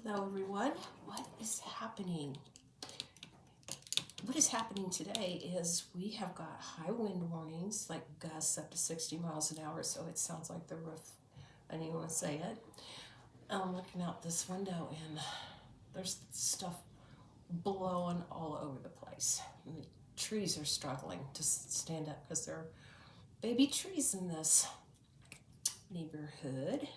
Hello everyone. What is happening? What is happening today is we have got high wind warnings, like gusts up to 60 miles an hour, so it sounds like the roof. I don't even want to say it. I'm looking out this window and there's stuff blowing all over the place. And the trees are struggling to stand up because there are baby trees in this neighborhood.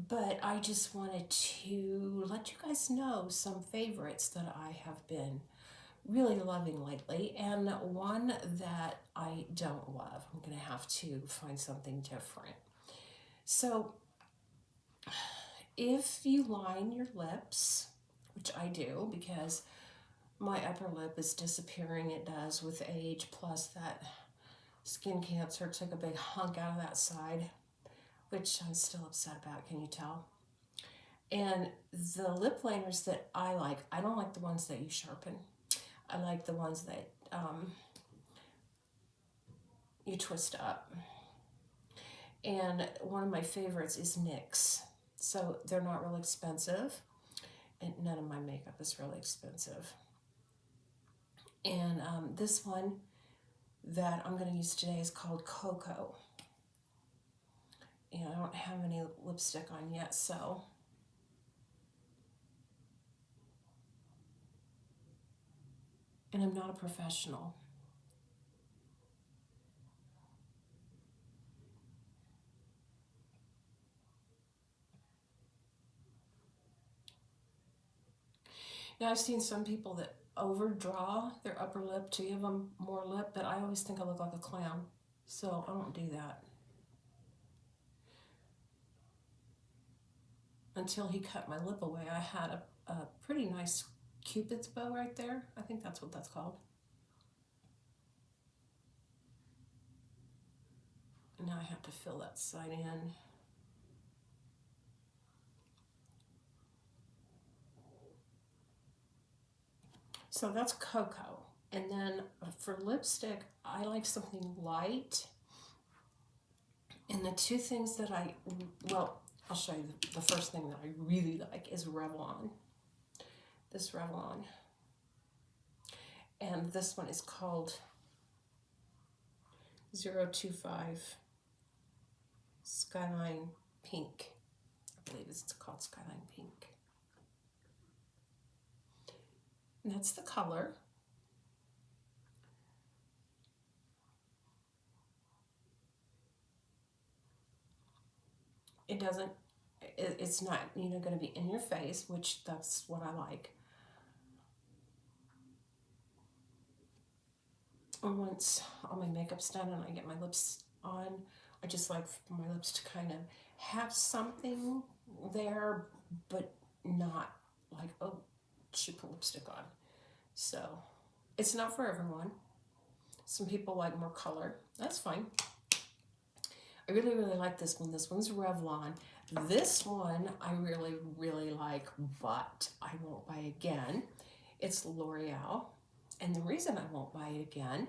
But I just wanted to let you guys know some favorites that I have been really loving lately, and one that I don't love. I'm going to have to find something different. So if you line your lips, which I do because my upper lip is disappearing, it does with age, plus that skin cancer took a big hunk out of that side, which I'm still upset about, can you tell? And the lip liners that I like, I don't like the ones that you sharpen. I like the ones that you twist up. And one of my favorites is NYX. So they're not real expensive, and none of my makeup is really expensive. And this one that I'm going to use today is called Cocoa. And I don't have any lipstick on yet, so and I'm not a professional. Now I've seen some people that overdraw their upper lip to give them more lip, but I always think I look like a clown, so I don't do that. Until he cut my lip away, I had a pretty nice Cupid's bow right there. I think that's what that's called. And now I have to fill that side in. So that's Cocoa. And then for lipstick, I like something light. And the two things that I'll show you the first thing that I really like is Revlon. This Revlon. And this one is called 025 Skyline Pink. I believe it's called Skyline Pink. And that's the color. It's not, going to be in your face, which that's what I like. And once all my makeup's done and I get my lips on, I just like for my lips to kind of have something there, but not like, oh, she put lipstick on. So it's not for everyone. Some people like more color. That's fine. I really, really like this one. This one's Revlon. This one I really, really like, but I won't buy again. It's L'Oreal. And the reason I won't buy it again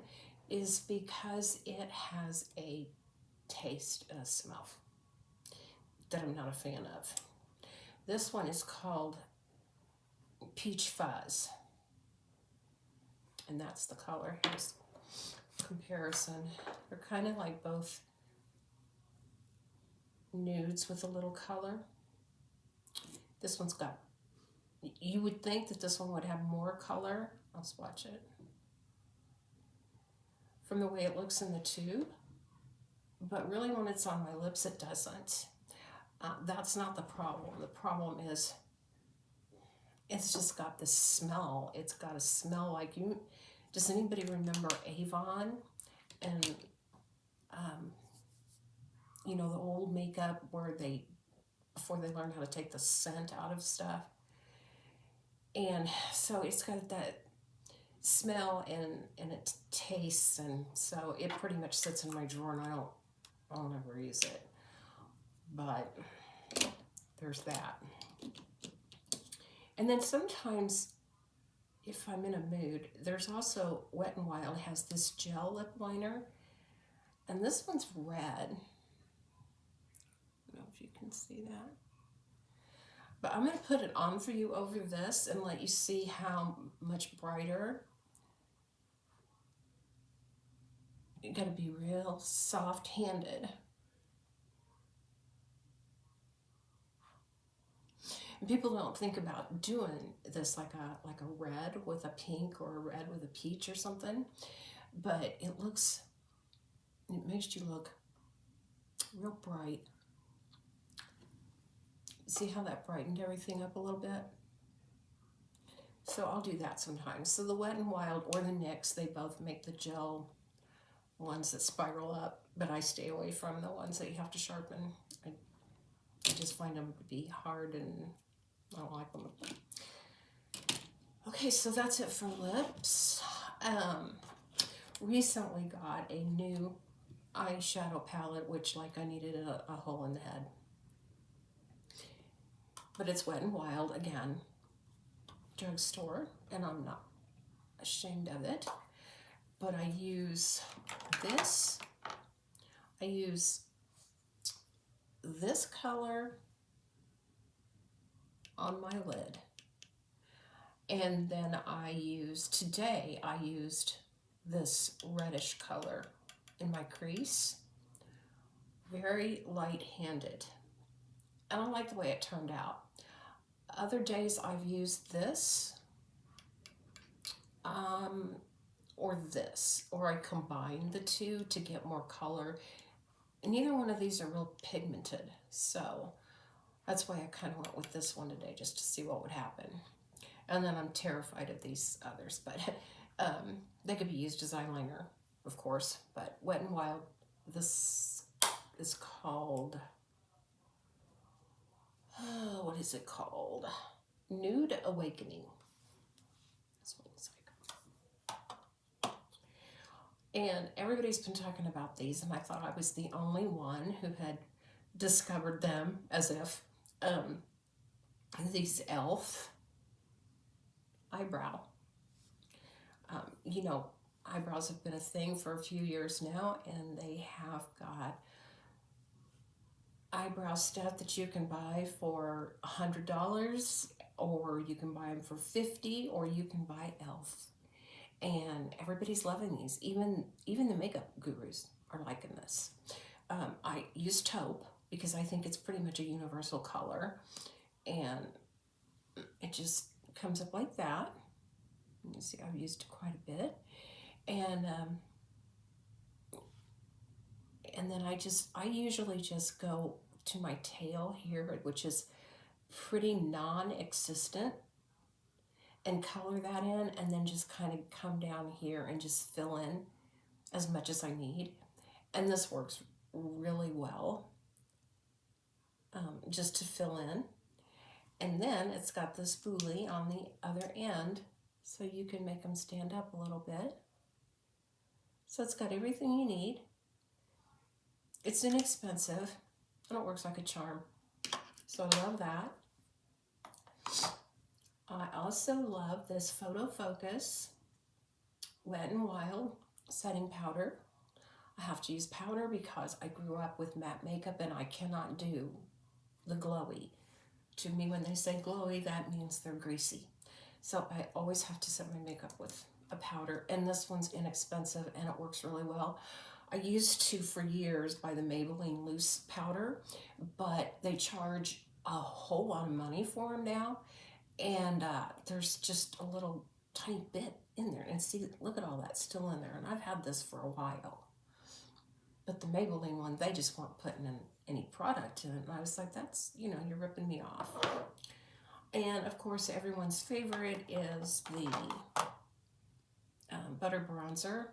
is because it has a taste and a smell that I'm not a fan of. This one is called Peach Fuzz. And that's the color. Here's comparison. They're kind of like both nudes with a little color. This one's got, you would think that this one would have more color. I'll swatch it. From the way it looks in the tube. But really when it's on my lips, it doesn't. That's not the problem. The problem is it's just got this smell. It's got a smell like you. Does anybody remember Avon? And the old makeup where before they learned how to take the scent out of stuff. And so it's got that smell and it tastes, and so it pretty much sits in my drawer and I don't ever use it. But there's that. And then sometimes if I'm in a mood, there's also Wet n Wild has this gel lip liner, and this one's red. I don't know if you can see that. But I'm going to put it on for you over this and let you see how much brighter. You got to be real soft-handed. And people don't think about doing this like a red with a pink or a red with a peach or something, but it makes you look real bright. See how that brightened everything up a little bit? So I'll do that sometimes. So the Wet n Wild or the NYX, they both make the gel ones that spiral up, but I stay away from the ones that you have to sharpen. I just find them to be hard and I don't like them. Okay, so that's it for lips. Recently got a new eyeshadow palette, which like I needed a hole in the head. But it's Wet n Wild again, drugstore, and I'm not ashamed of it. But I use this. I use this color on my lid. And then today I used this reddish color in my crease. Very light-handed. I don't like the way it turned out. Other days I've used this, or this, or I combine the two to get more color. And neither one of these are real pigmented, so that's why I kind of went with this one today, just to see what would happen. And then I'm terrified of these others, but they could be used as eyeliner, of course. But Wet n Wild, this is called, what is it called? Nude Awakening. That's what it's like. And everybody's been talking about these, and I thought I was the only one who had discovered them, as if these e.l.f. eyebrow. You know, eyebrows have been a thing for a few years now, and they have got eyebrow stuff that you can buy for $100, or you can buy them for $50, or you can buy e.l.f. And everybody's loving these. Even the makeup gurus are liking this. I use taupe because I think it's pretty much a universal color, and it just comes up like that. You see, I've used it quite a bit, and then I usually just go to my tail here, which is pretty non-existent, and color that in, and then just kind of come down here and just fill in as much as I need. And this works really well, just to fill in. And then it's got the spoolie on the other end, so you can make them stand up a little bit. So it's got everything you need. It's inexpensive, and it works like a charm. So I love that. I also love this Photo Focus Wet n Wild setting powder. I have to use powder because I grew up with matte makeup and I cannot do the glowy. To me, when they say glowy, that means they're greasy. So I always have to set my makeup with a powder, and this one's inexpensive and it works really well. I used to, for years, buy the Maybelline loose powder, but they charge a whole lot of money for them now, and there's just a little tiny bit in there. And see, look at all that still in there, and I've had this for a while. But the Maybelline one, they just weren't putting in any product in it, and I was like, that's, you know, you're ripping me off. And of course, everyone's favorite is the Butter Bronzer.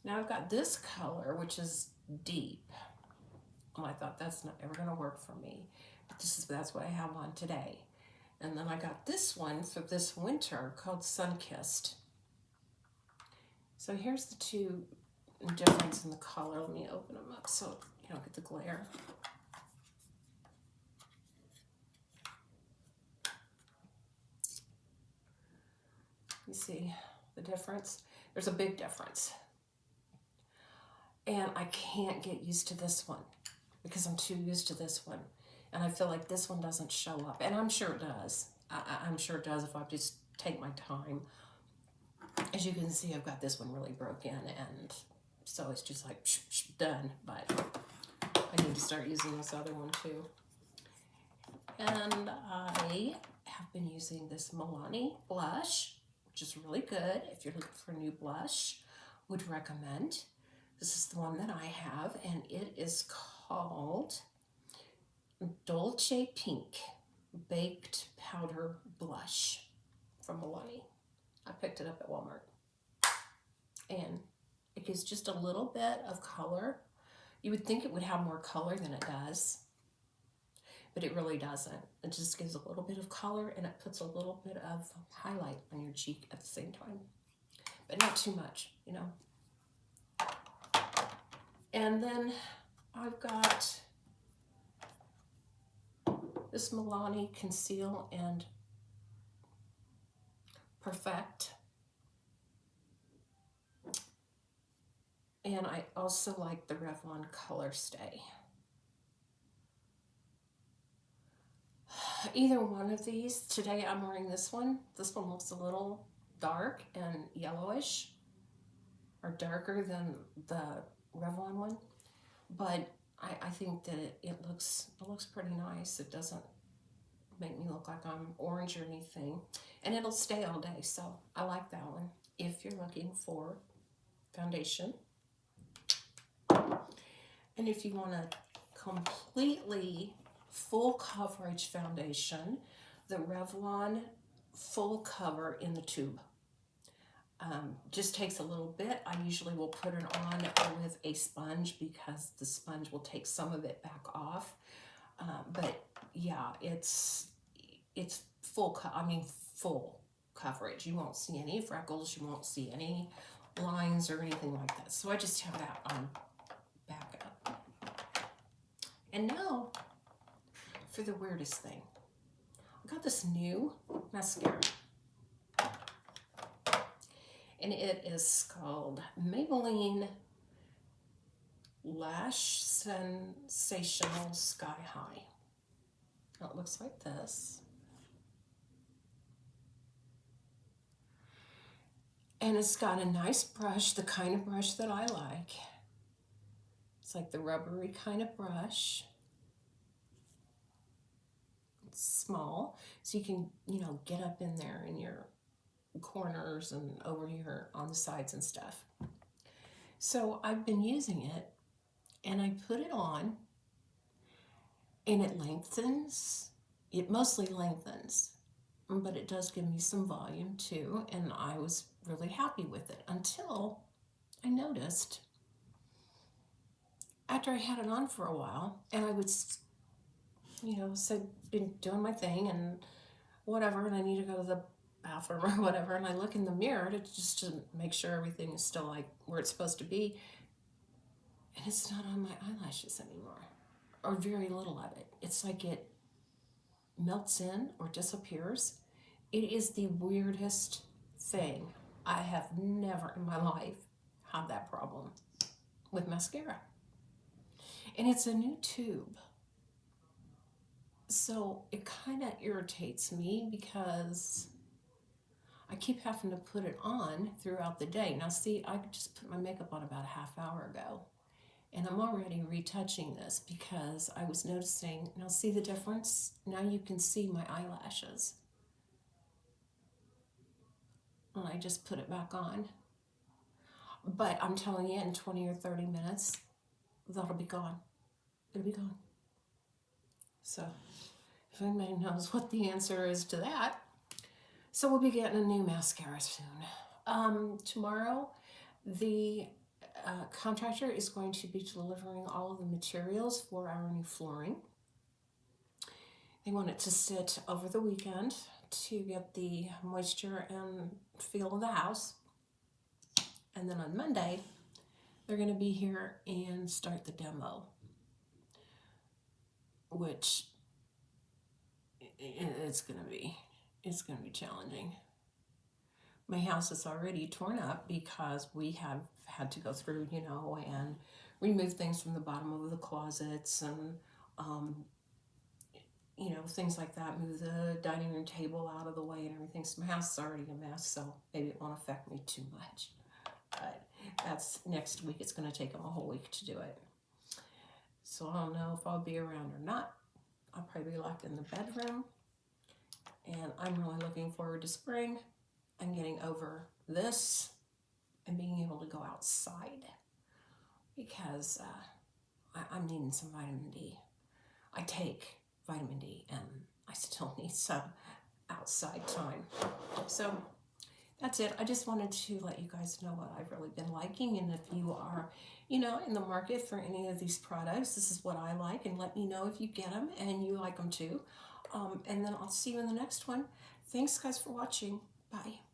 Now I've got this color, which is deep. Well, I thought that's not ever going to work for me, but that's what I have on today. And then I got this one for this winter called Sunkissed. So here's the two difference in the color. Let me open them up so you don't get the glare. You see the difference? There's a big difference. And I can't get used to this one because I'm too used to this one. And I feel like this one doesn't show up. And I'm sure it does. I'm sure it does if I just take my time. As you can see, I've got this one really broken, and so it's just like done. But I need to start using this other one too. And I have been using this Milani blush, which is really good if you're looking for a new blush. Would recommend. This is the one that I have, and it is called Dolce Pink Baked Powder Blush from Milani. I picked it up at Walmart. And it gives just a little bit of color. You would think it would have more color than it does, but it really doesn't. It just gives a little bit of color, and it puts a little bit of highlight on your cheek at the same time, but not too much, you know. And then I've got this Milani Conceal and Perfect. And I also like the Revlon Color Stay. Either one of these. Today I'm wearing this one. This one looks a little dark and yellowish, or darker than the Revlon one. But I think that it looks pretty nice. It doesn't make me look like I'm orange or anything. And it'll stay all day, so I like that one. If you're looking for foundation. And if you want a completely full coverage foundation, the Revlon Full Cover in the tube. Just takes a little bit. I usually will put it on with a sponge because the sponge will take some of it back off. But yeah, it's full coverage. You won't see any freckles. You won't see any lines or anything like that. So I just have that on back up. And now for the weirdest thing. I got this new mascara. And it is called Maybelline Lash Sensational Sky High. It looks like this. And it's got a nice brush, the kind of brush that I like. It's like the rubbery kind of brush. It's small, so you can, you know, get up in there in your corners and over here on the sides and stuff. So I've been using it, and I put it on, and it lengthens. It mostly lengthens, but it does give me some volume too, and I was really happy with it until I noticed after I had it on for a while, and I would, you know, say, been doing my thing and whatever, and I need to go to the bathroom or whatever, and I look in the mirror to make sure everything is still like where it's supposed to be, and it's not on my eyelashes anymore, or very little of it. It's like it melts in or disappears. It is the weirdest thing. I have never in my life had that problem with mascara. And it's a new tube. So it kind of irritates me because I keep having to put it on throughout the day. Now see, I just put my makeup on about a half hour ago, and I'm already retouching this because I was noticing, now see the difference? Now you can see my eyelashes. And I just put it back on. But I'm telling you, in 20 or 30 minutes, that'll be gone. It'll be gone. So if anybody knows what the answer is to that. So we'll be getting a new mascara soon. Tomorrow, the contractor is going to be delivering all of the materials for our new flooring. They want it to sit over the weekend to get the moisture and feel of the house. And then on Monday, they're going to be here and start the demo, which it's going to be challenging. My house is already torn up because we have had to go through, you know, and remove things from the bottom of the closets and, you know, things like that, move the dining room table out of the way and everything. So my house is already a mess, so maybe it won't affect me too much. But that's next week. It's going to take them a whole week to do it. So I don't know if I'll be around or not. I'll probably be locked in the bedroom. And I'm really looking forward to spring and getting over this and being able to go outside because I'm needing some vitamin D. I take vitamin D and I still need some outside time. So that's it. I just wanted to let you guys know what I've really been liking, and if you are, you know, in the market for any of these products, this is what I like, and let me know if you get them and you like them too. And then I'll see you in the next one. Thanks guys for watching. Bye.